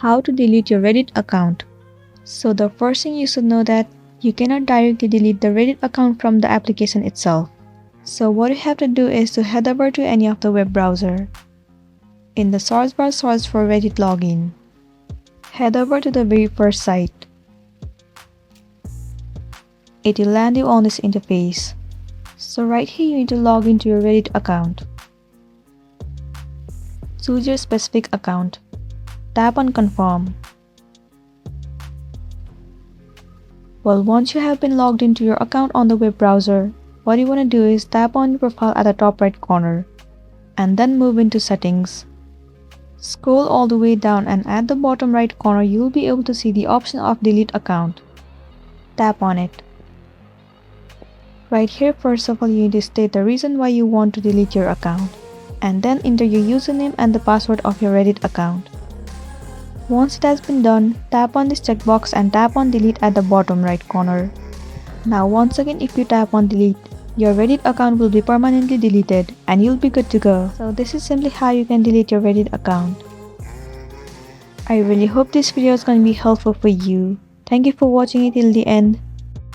How to delete your Reddit account. So the first thing you should know that you cannot directly delete the Reddit account from the application itself. So what you have to do is to head over to any of the web browser. In the search bar, search for Reddit login. Head over to the very first site. It will land you on this interface. So right here you need to log into your Reddit account. Choose your specific account. Tap on confirm. Well, once you have been logged into your account on the web browser, what you want to do is tap on your profile at the top right corner and then move into settings. Scroll all the way down and at the bottom right corner you will be able to see the option of delete account. Tap on it. Right here, first of all, you need to state the reason why you want to delete your account and then enter your username and the password of your Reddit account. Once it has been done, tap on this checkbox and tap on delete at the bottom right corner. Now once again, if you tap on delete, your Reddit account will be permanently deleted and you'll be good to go. So this is simply how you can delete your Reddit account. I really hope this video is going to be helpful for you. Thank you for watching it till the end.